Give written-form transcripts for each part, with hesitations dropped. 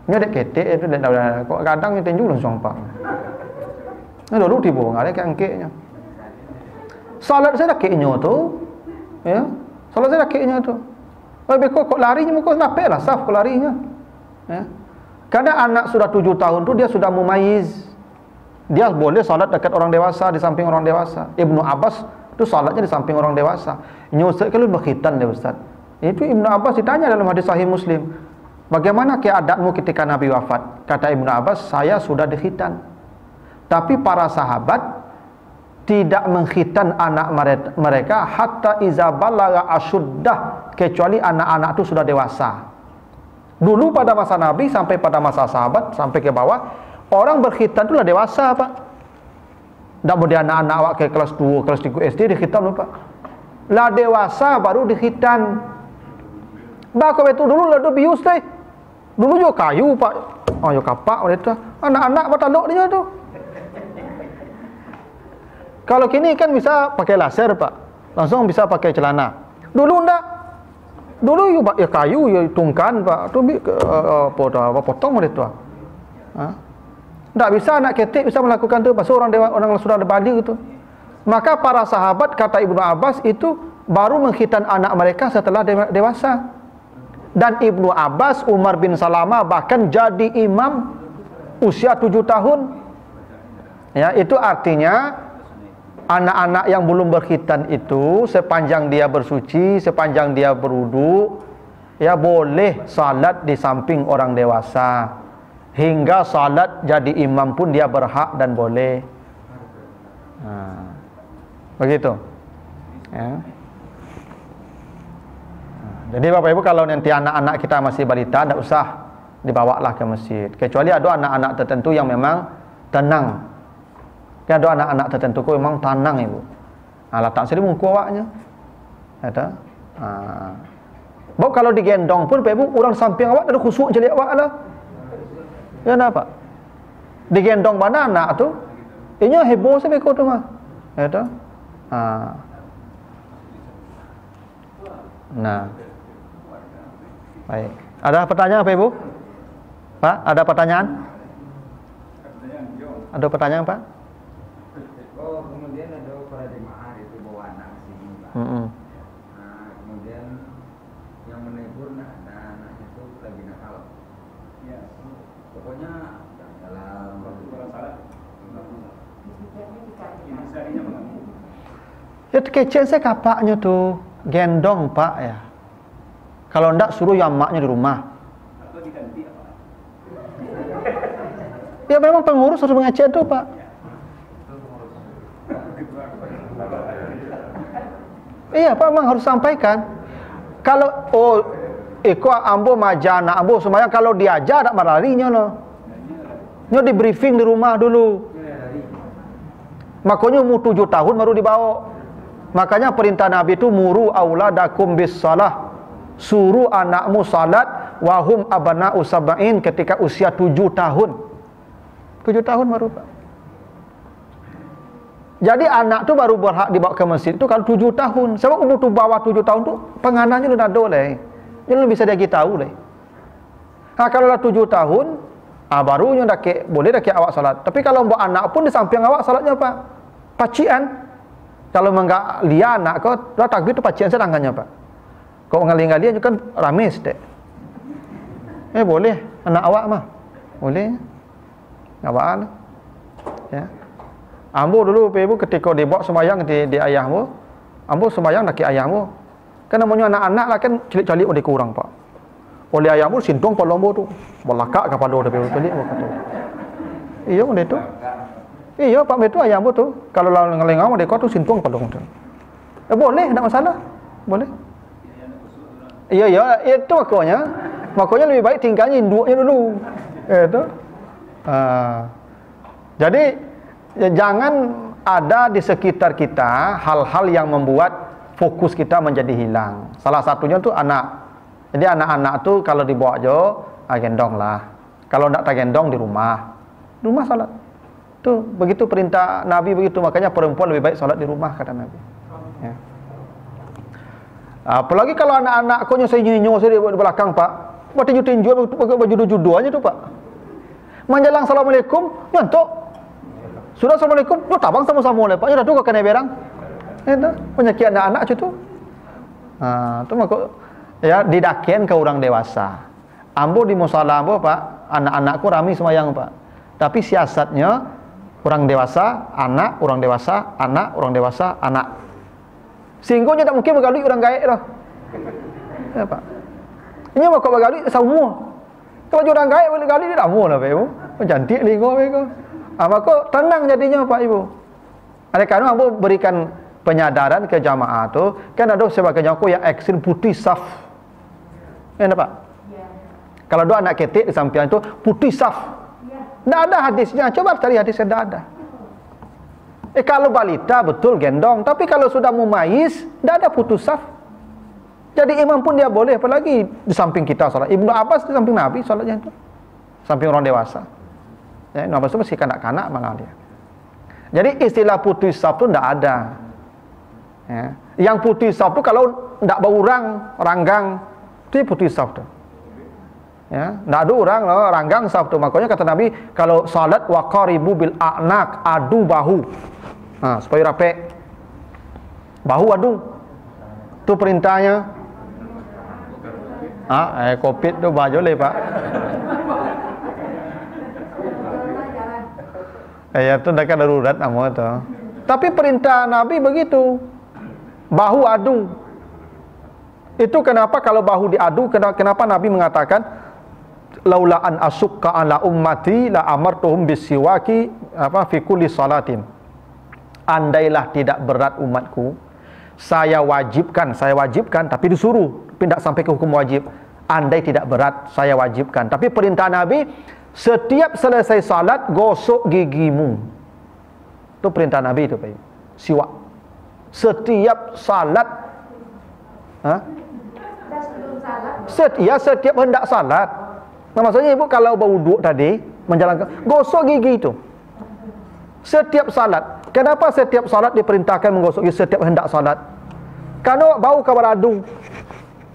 Nya dek ketek itu kok kadang ni tenju langsung pak. Nah dulu tiba ngale ke angkeknya. Salat saya dak keknya tu. Ya. Salat saya dak keknya tu. Lebih kok larinya muka napek lah saf kok larinya. Ya. Kadang anak sudah 7 tahun tu dia sudah mumayyiz. Dia boleh salat dekat orang dewasa, di samping orang dewasa. Ibnu Abbas tu salatnya di samping orang dewasa. Ini Ustaz kalau berkhitan dia Ustaz. Itu Ibnu Abbas ditanya dalam hadis sahih Muslim. Bagaimana keadaanmu ketika Nabi wafat? Kata Ibnu Abbas, saya sudah dikhitan. Tapi para sahabat tidak mengkhitan anak mereka hatta iza balagha asyuddah, kecuali anak-anak itu sudah dewasa. Dulu pada masa Nabi sampai pada masa sahabat sampai ke bawah, orang berkhitan itu lah dewasa, Pak. Tak boleh anak-anak awak ke kelas 2, kelas 3 SD dikhitan, Pak. Lah dewasa baru dikhitan. Bah kau itu dulu lah bius deh. Dulu juga kayu, Pak. Oh, yo kapak itu. Anak-anak batalok dia tu. Kalau kini kan bisa pakai laser, Pak. Langsung bisa pakai celana. Dulu enggak. Dulu ya kayu ya tungkan, Pak. Tu potong dia tu. Tak bisa anak ketik bisa melakukan tu pasal orang sudah ada balik itu. Maka para sahabat kata Ibnu Abbas itu baru mengkhitan anak mereka setelah dewasa. Dan Ibnu Abbas, Umar bin Salamah bahkan jadi imam usia 7 tahun. Ya, itu artinya anak-anak yang belum berkhitan itu sepanjang dia bersuci, sepanjang dia berwudu, ya boleh salat di samping orang dewasa. Hingga salat jadi imam pun dia berhak dan boleh. Begitu. Ya. Jadi Bapak Ibu kalau nanti anak-anak kita masih balita, tidak usah dibawalah ke masjid. Kecuali ada anak-anak tertentu yang memang tenang. Kan ada anak-anak tertentu kok memang tenang Ibu. Letak sini muka awaknya. Kata. Bapak kalau digendong pun Bapak Ibu orang samping awak ada khusuk jeli awak lah. Ya kenapa? Digendong mana anak tu? Inya heboh sampai kau tu mah. Kata. Nah. Baik. Ada pertanyaan Pak Ibu? Pak, ada pertanyaan? Ada pertanyaan Pak? Oh, kemudian ada para jemaah itu bawa anak sini Pak. Nah, kemudian yang menegur anak itu lagi nakal. Ya. Pokoknya dalam waktu salat ya kecil saya kapaknya tuh gendong Pak ya. Kalau ndak suruh ya maknya di rumah. Atau diganti apa? Ya memang pengurus harus mengecek tuh Pak. Iya Pak memang harus sampaikan. Kalau iko ambo majana ambo semuanya kalau diajar tak mararinya no. Nyo di briefing di rumah dulu. Makanya umur 7 tahun baru dibawa. Makanya perintah Nabi itu muru auladakum bis salah. Suruh anakmu salat wahum abana'u sab'in ketika usia 7 tahun. 7 tahun baru Pak. Jadi anak tu baru berhak dibawa ke masjid tu kalau 7 tahun. Sebab umur tu bawah 7 tahun tu penganannya sudah ada leh. Jadi bisa dia tahu leh. Kalau dah 7 tahun, barunya dah boleh dah awak salat. Tapi kalau buat anak pun di samping awak salatnya Pak. Pacian. Kalau menggak lihat anak kau, dah takbir tu pacian sedangkannya Pak. Kau ngali-ngali kan ramis dek. Boleh anak awak mah. Boleh. Awak ya. Ambo dulu Ibu ketika dibawa sembahyang di ayahmu, ambo sembahyang nak ke ayahmu. Kan namanya anak-anak lah kan cilik-cilik oleh kurang Pak. Oleh ayahmu sintong pada lombo tu. Belakak kepada dia cilik kata. Iya oleh tu. Iya Pak betul ayahmu tu. Kalau ngelengau dia kau tu sintong pada tu. Boleh, tak masalah. Boleh. Iya, itu makanya. Makanya lebih baik tinggalnya induknya dulu. Itu. Jadi jangan ada di sekitar kita hal-hal yang membuat fokus kita menjadi hilang. Salah satunya tu anak. Jadi anak-anak tu kalau dibawa jo, gendong lah. Kalau tak gendong di rumah. Di rumah salat. Tu begitu perintah Nabi begitu. Makanya perempuan lebih baik salat di rumah kata Nabi. Ya. Apalagi kalau anak-anak kau nyosai-nyosai di belakang Pak. Buat tinju-tinju pakai baju judo aja tuh, Pak. Menjelang assalamualaikum, nyantok. Sudah assalamualaikum, lu tabang sama-sama oleh Pak. Ya dah tu kau kena berang. Itu penyakit anak-anak itu. Itu maka ya didakian ke orang dewasa. Ambo di musala ambo, Pak, anak-anakku rami semayang, Pak. Tapi siasatnya orang dewasa, anak, orang dewasa, anak, orang dewasa, anak. Sehingga tak mungkin bergaduh orang gaib dah. Ya, Pak. Ini maka bergaduh semua. Kalau orang gaib bergaduh dia tak mau lah, Pak Ibu. Cantik linggo mereka. Maka tenang jadinya, Pak Ibu. Oleh kerana ambo berikan penyadaran ke jamaah tu, kan ada sebagian aku yang ekstrim putih saf. Ya, Pak. Kalau ada anak ketik di samping itu putih saf. Tidak ada hadisnya. Coba cari hadisnya, tidak ada. Kalau balita betul gendong, tapi kalau sudah mumayyiz, tidak ada putus saf. Jadi imam pun dia boleh, apalagi di samping kita salat. Ibnu Abbas di samping Nabi salatnya itu. Samping orang dewasa. Ya, Ibnu Abbas itu masih kanak-kanak malah dia. Jadi istilah putus saf itu tidak ada. Ya. Yang putus saf itu kalau tidak berurang, ranggang, itu putus saf itu. Ya, tidak ada orang ranggang saf itu. Makanya kata Nabi, kalau salat waqaribu bil a'naq, adu bahu. Supaya rapi. Bahu adu. Itu perintahnya. Covid tu baju le, Pak. Ya tu dah kan darurat nama tu. Tapi perintah Nabi begitu. Bahu adu. Itu kenapa kalau bahu diadu, kenapa Nabi mengatakan laula an asukka ala ummati la amartuhum bisiwaki fi kulli salatin. Andailah tidak berat umatku, saya wajibkan tapi disuruh, tapi tidak sampai ke hukum wajib. Andai tidak berat, saya wajibkan. Tapi perintah Nabi, setiap selesai salat gosok gigimu. Itu perintah Nabi itu, Pak. Siwak. Setiap salat. Setiap hendak salat. Nah, maksudnya Ibu kalau berwuduk tadi menjalankan gosok gigi itu. Setiap salat. Kenapa setiap salat diperintahkan menggosok gigi setiap hendak salat? Karena bau kabar adu.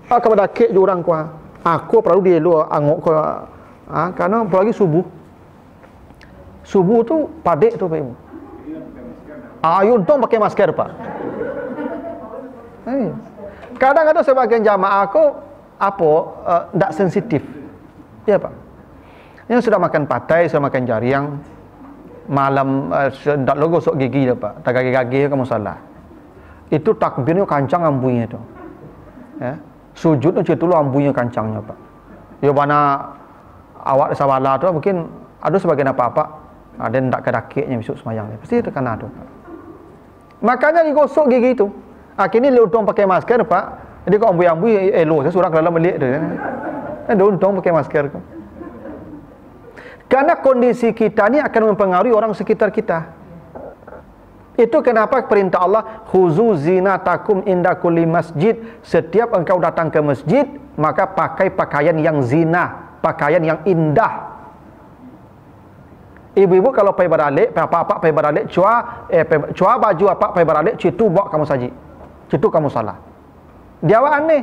Kabar kek jurang kuah. Aku perlu dia lu angok ko. Karena apalagi subuh. Subuh tu padek tu, Pak Ibu. Untung pakai masker, Pak. Kadang-kadang sebagian jamaah aku tak sensitif. Ya, Pak. Yang sudah makan patai, sudah makan jariang, malam tak lo gosok gigi dah, Pak. Tak gigi-gigi kamu salah. Itu takbirnya kancang ambunya itu. Ya. Sujud macam tu ambunya kancangnya, Pak. Ya mana awak sawala tu mungkin ada sebagian apa-apa ada ndak kedakiknya besok semayang ni. Pasti tekan ada, Pak. Makanya digosok gigi itu. Kini lu untung pakai masker, Pak. Jadi kau ambui-ambui elo saya surang dalam melik tu. Ada untung pakai masker. Karena kondisi kita ni akan mempengaruhi orang sekitar kita. Itu kenapa perintah Allah, khuzu zinatakum inda kulli masjid. Setiap engkau datang ke masjid, maka pakai pakaian yang zina, pakaian yang indah. Ibu-ibu kalau pergi beralik, apa-apa pergi beralik, cua baju apa pergi beralik, citu bawa kamu saji. Citu kamu salah. Dia awak aneh.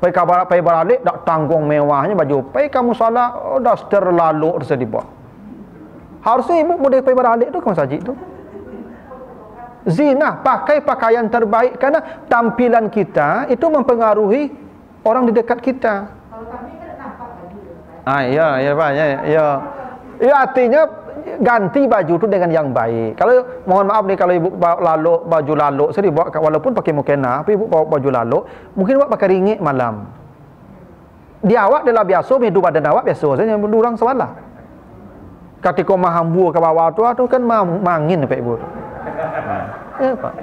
Pergi beralik, tak tanggung mewahnya baju. Pergi kamu salah, dah terlalu tersedih. Harusnya ibu boleh pergi beralik tu kamu saji tu. Zina, pakai pakaian terbaik, karena tampilan kita itu mempengaruhi orang di dekat kita. Kalau kami kan nampak lagi. Ya, Pak, ya. Ya, artinya ganti baju tu dengan yang baik. Kalau mohon maaf nih kalau ibu bawa baju lalu, saya bawa walaupun pakai mukena, tapi ibu bawa baju lalu, mungkin awak pakai ringgit malam. Di awak adalah biasa, hidup badan awak biasa saja, durang salah. Ketika mahambu ke bawah tu kan mangin, Pak Ibu. Ya, Pak.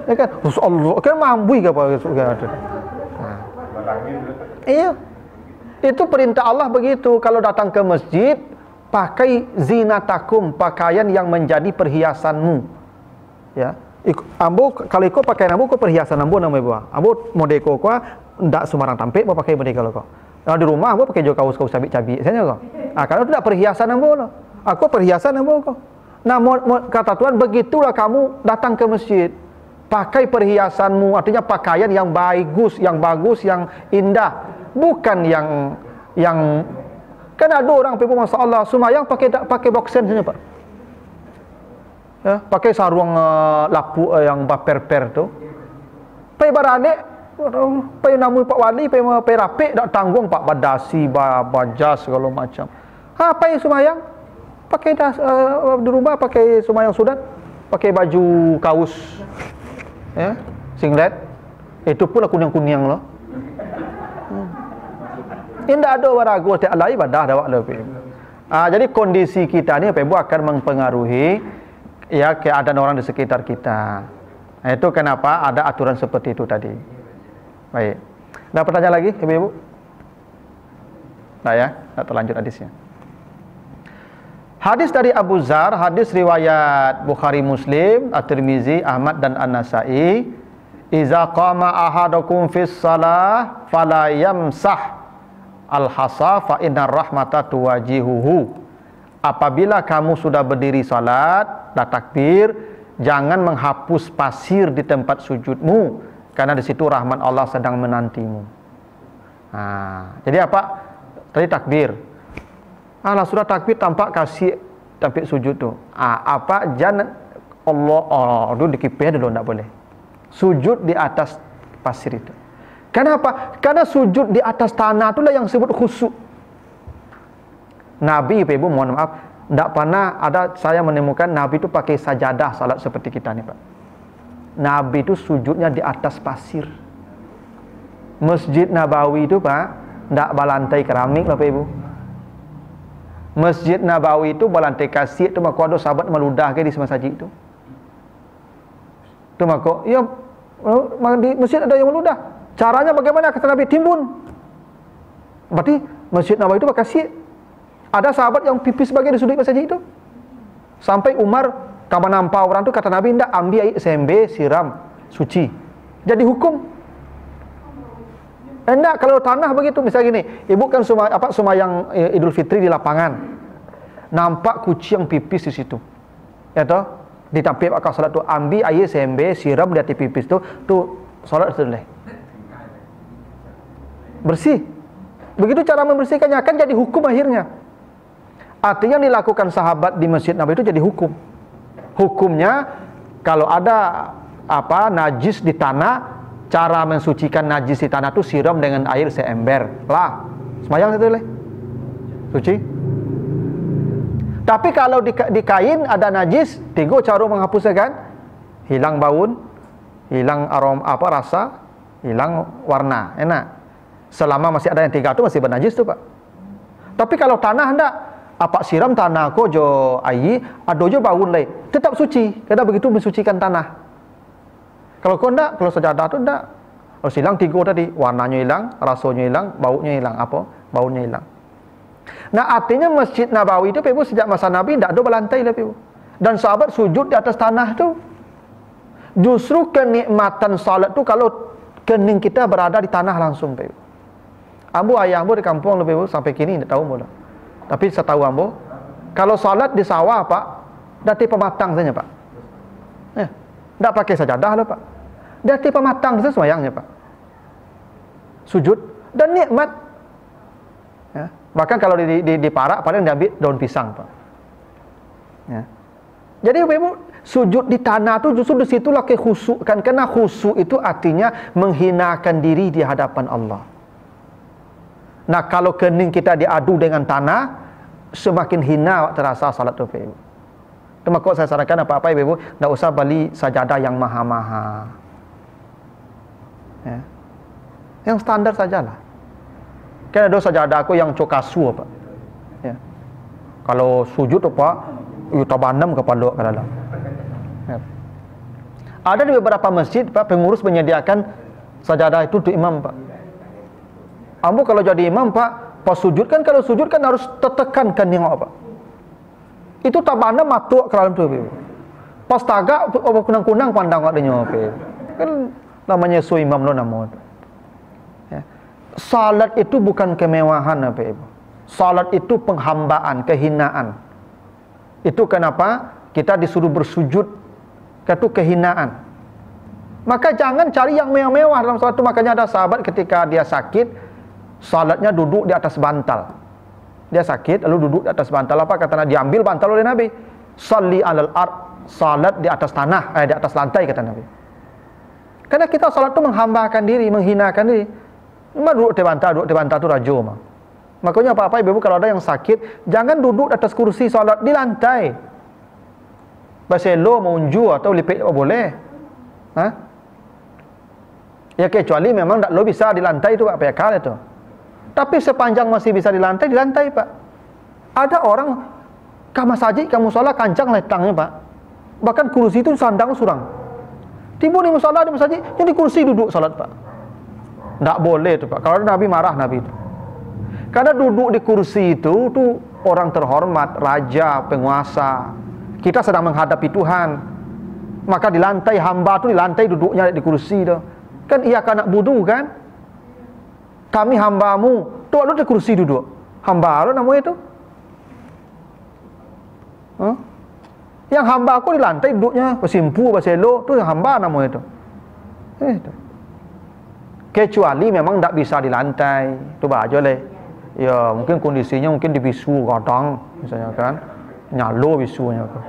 Ya kan, Allah kan mambui ke apa gitu. Iya. Itu perintah Allah begitu. Kalau datang ke masjid, pakai zinatakum, pakaian yang menjadi perhiasanmu. Ya. Ambo kalau ikut pakaian ambo ko perhiasan ambo nama ibu. Ambo modeko ko ndak sembarang tampil mau pakai modeko ko. Kalau di rumah ambo pakai jo kaos-kaos cabik-cabik saja ko. Kalau tidak perhiasan ambo lo. Aku perhiasan ambo ko. Nah, kata Tuhan, begitulah kamu datang ke masjid. pakai perhiasanmu, artinya pakaian yang bagus, yang indah, bukan yang kan ada orang pergi masalah sembahyang pakai boxen saja Pak. Ya, pakai sarung lapu yang baper-per tu. Pai baradik, pai namu Pak Wali, pai rapik dak tanggung Pak badasi, bajas segala macam. Pai sembahyang pakai di rumah pakai sembahyang sudat, pakai baju kaus. Ya, singlet. Itu pula kuning-kuning loh. Indah ada waragu tiap lain ibadah dah lebih. Jadi kondisi kita ni akan mempengaruhi ya keadaan orang di sekitar kita. Itu kenapa ada aturan seperti itu tadi. Baik. Ada pertanyaan lagi, Ibu-ibu? Nah ya, kita lanjut hadisnya. Hadis dari Abu Zar, hadis riwayat Bukhari Muslim, At-Tirmizi, Ahmad dan An-Nasa'i. Iza qama ahadukum fis salah fala yamsah al-hasa fa innar rahmata tuwajihuhu. Apabila kamu sudah berdiri salat dan takbir, jangan menghapus pasir di tempat sujudmu, karena di situ rahmat Allah sedang menantimu. Jadi apa? Tadi takbir. Sudah takbir tampak kasih tampak sujud tu. Jangan Allah dulu dikipih dulu, tak boleh. Sujud di atas pasir itu. Kenapa? Karena sujud di atas tanah itulah yang disebut khusyuk. Nabi, Ibu, mohon maaf, tidak pernah ada saya menemukan Nabi itu pakai sajadah salat seperti kita ni Pak. Nabi itu sujudnya di atas pasir. Masjid Nabawi itu Pak, tidak berlantai keramik lah Pak Ibu. Masjid Nabawi itu berlantai kasih, itu maka ada sahabat meludah ke di masjid itu. Itu maka, ya di masjid ada yang meludah. Caranya bagaimana? Kata Nabi, timbun. Berarti Masjid Nabawi itu pakai kasih. Ada sahabat yang pipis sebagai di sudut masjid itu. Sampai Umar kapan nampak orang itu, kata Nabi, hendak ambil air sembe, siram, suci. Jadi hukum. Hendak kalau tanah begitu, misalnya gini, ibu kan sembahyang Idul Fitri di lapangan. Nampak kucing yang pipis di situ. Ya toh? Ditampil pakai salat tu, ambil air sembe, siram di hati pipis tu salat sudah. Bersih. Begitu cara membersihkannya, akan jadi hukum akhirnya. Artinya yang dilakukan sahabat di Masjid Nabawi itu jadi hukum. Hukumnya kalau ada najis di tanah, cara mensucikan najis di tanah itu siram dengan air seember. Lah, sembahyang itu leh. Suci. Tapi kalau di kain ada najis, 3 cara menghapusnya kan? Hilang baun, hilang aroma rasa, hilang warna. Enak. Selama masih ada yang 3 itu masih bernajis tu Pak. Tapi kalau tanah hendak siram tanah ko jo air, ado jo baun lai, tetap suci. Karena begitu mensucikan tanah. Kalau kau hendak, kalau sajadah tu hendak, harus hilang 3 tadi, warnanya hilang, rasanya hilang, baunya hilang, baunya hilang. Nah, artinya Masjid Nabawi itu Ibu sejak masa Nabi tidak ada berlantai lah Ibu. Dan sahabat sujud di atas tanah tu. Justru kenikmatan salat tu kalau kening kita berada di tanah langsung Ibu. Ayah ambo di kampung lebih sampai kini tidak tahu mula. Tapi saya tahu ambo, kalau salat di sawah Pak, dati pematang saja Pak. Tidak pakai sajadah lah Pak. Dati pematang saja sembahyangnya Pak. Sujud dan nikmat. Ya. Bahkan kalau di Parak paling diambil daun pisang Pak. Ya. Jadi Ibu, sujud di tanah itu justru di situlah kekhusyuk kan, karena khusyuk itu artinya menghinakan diri di hadapan Allah. Nah, kalau kening kita diadu dengan tanah, semakin hina terasa salat tu Ibu. Itu maka saya sarankan apa-apa Ibu, tak usah beli sajadah yang mahal-mahal. Ya. Yang standar sajalah. Kan ada sajadah aku yang cokasu Pak. Ya. Kalau sujud Pak, tabanam kepala ke dalam. Ya. Ada di beberapa masjid Pak, pengurus menyediakan sajadah itu untuk imam Pak. Ambo kalau jadi imam Pak, pas sujud kan, kalau sujud kan harus tertekan kan nengok Pak. Itu tabana matuk ke dalam tu Pak. Pas tagak kunang-kunang pandang adanya Pak. Kan namanya su imam lo nama. Ya. Salat itu bukan kemewahan Pak Ibu. Salat itu penghambaan, kehinaan. Itu kenapa kita disuruh bersujud, itu kehinaan. Maka jangan cari yang mewah-mewah dalam salat itu. Makanya ada sahabat ketika dia sakit, salatnya duduk di atas bantal. Dia sakit lalu duduk di atas bantal. Apa kata Nabi? Diambil bantal oleh Nabi. Shalli 'alal ard, salat di atas tanah, di atas lantai kata Nabi. Karena kita salat itu menghambakan diri, menghinakan diri. Cuma duduk di bantal itu rajo mah. Makanya apa-apa ibu kalau ada yang sakit, jangan duduk di atas kursi salat, di lantai. Baselo mengunju atau lipik boleh. Hah? Ya kecuali memang tak lo bisa di lantai itu Pak PK itu. Tapi sepanjang masih bisa di lantai Pak. Ada orang ke masjid, ke musala kancang letangnya Pak. Bahkan kursi itu sandang surang. Tiba di musala di masjid, jadi kursi duduk salat Pak. Tak boleh itu Pak. Kalau Nabi marah Nabi itu. Karena duduk di kursi itu tuh orang terhormat, raja, penguasa. Kita sedang menghadapi Tuhan. Maka di lantai hamba tu di lantai duduknya di kursi tu. Kan ia kan nak budu kan? Kami hambamu, tu lu di kursi duduk. Hamba lu namanya itu. Huh? Yang hamba aku di lantai duduknya, bersimpu, berselo, tu yang hamba namanya itu. Itu. Kecuali memang tak bisa di lantai, tu aja leh. Ya mungkin kondisinya mungkin dibisu kadang, misalnya kan, nyalo bisunya tu.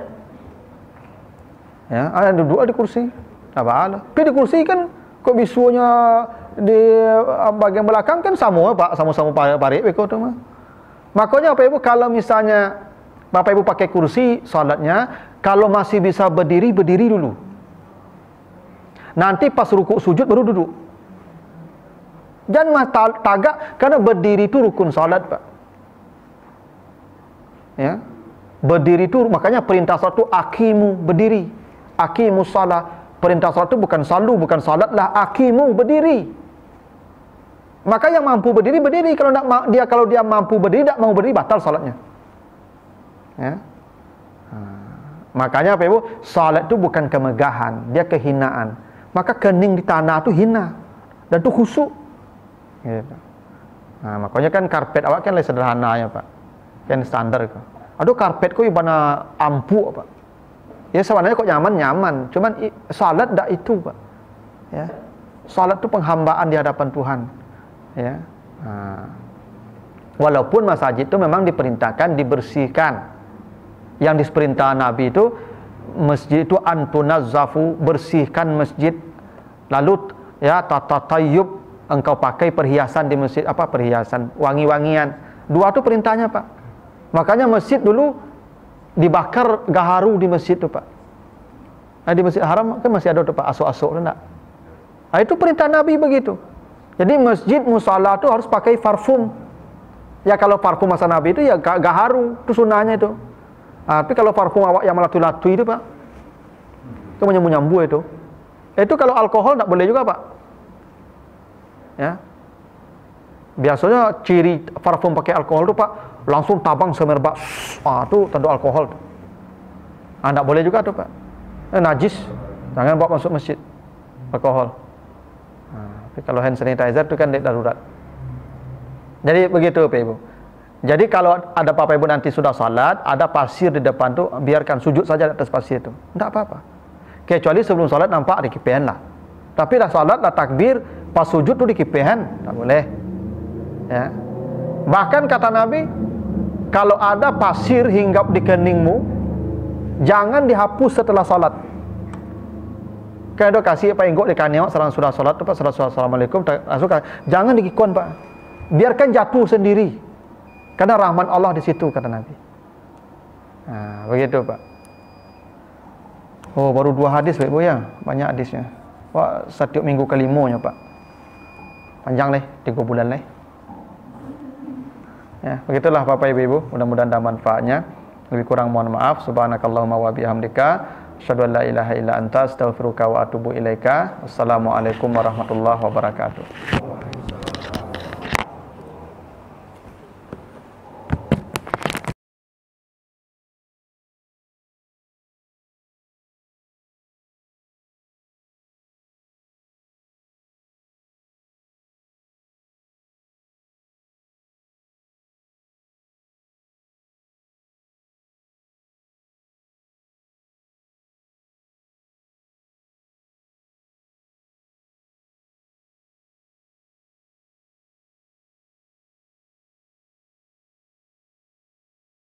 Ya, ada duduk di kursi, apa? Tapi di kursi kan kok bisunya di bagian belakang kan sama Pak, sama-sama parik beko tu mah. Makanya Bapak Ibu kalau misalnya Bapak Ibu pakai kursi salatnya, kalau masih bisa berdiri dulu. Nanti pas rukuk sujud baru duduk. Jangan tagak karena berdiri itu rukun salat, Pak. Ya. Berdiri itu makanya perintah salat itu aqimu, berdiri. Aqimus salat. Perintah salat itu bukan salu, bukan salatlah, aqimu, berdiri. Maka yang mampu berdiri kalau dia mampu berdiri tak mau berdiri batal salatnya. Ya. Makanya apa Ibu? Salat itu bukan kemegahan, dia kehinaan. Maka kening di tanah itu hina dan itu khusyuk. Gitu. Nah, makanya kan karpet awak kan lebih sederhana ya Pak. Kan standar kok. Aduh karpet kok ibana ampu Pak. Ya sebenarnya kok nyaman, cuman salat tak itu Pak. Ya. Salat itu penghambaan di hadapan Tuhan. Ya. Walaupun masjid itu memang diperintahkan dibersihkan. Yang diperintah Nabi itu masjid itu antunazzafu, bersihkan masjid. Lalu ya tatatayyub, engkau pakai perhiasan di masjid, apa perhiasan wangi-wangian. Dua itu perintahnya Pak. Makanya masjid dulu dibakar gaharu di masjid itu Pak. Nah, di Masjid Haram kan masih ada tuh Pak asuk-asuk enggak? Nah, itu perintah Nabi begitu. Jadi masjid musala itu harus pakai parfum. Ya kalau parfum masa Nabi itu ya gaharu, itu sunnahnya itu. Tapi kalau parfum awak yang melatu-latu itu Pak, itu menyambu-nyambu itu. Itu kalau alkohol tak boleh juga Pak. Ya. Biasanya ciri parfum pakai alkohol itu Pak, langsung tabang semerbak. Itu tanda alkohol. Tak boleh juga tuh Pak. Najis, jangan bawa masuk masjid. Alkohol. Tapi kalau hand sanitizer itu kan darurat. Jadi begitu Pak Ibu. Jadi kalau ada Bapak Ibu nanti sudah salat, ada pasir di depan tu, biarkan sujud saja di atas pasir itu. Tak apa-apa. Kecuali sebelum salat nampak dikipihan lah. Tapi dah salat, dah takbir, pas sujud tu dikipihan, tak boleh. Ya. Bahkan kata Nabi, kalau ada pasir hinggap di keningmu, jangan dihapus setelah salat. Kan ada kasih apa inggok di kaniawak serang sudah salat tu Pak, assalamualaikum, jangan dikikon Pak. Biarkan jatuh sendiri. Karena rahmat Allah di situ kata Nabi. Nah, begitu Pak. Oh, baru 2 hadis Pak Ibu ya, banyak hadisnya. Wah, setiap minggu kelimonya Pak. Panjang leh, 3 bulan leh. Ya, begitulah Bapak Ibu, mudah-mudahan ada manfaatnya. Lebih kurang mohon maaf. Subhanakallahumma wa bihamdika, asyhadu an la ilaha illa anta, astaghfiruka wa atubu ilaika. Wassalamualaikum warahmatullahi wabarakatuh.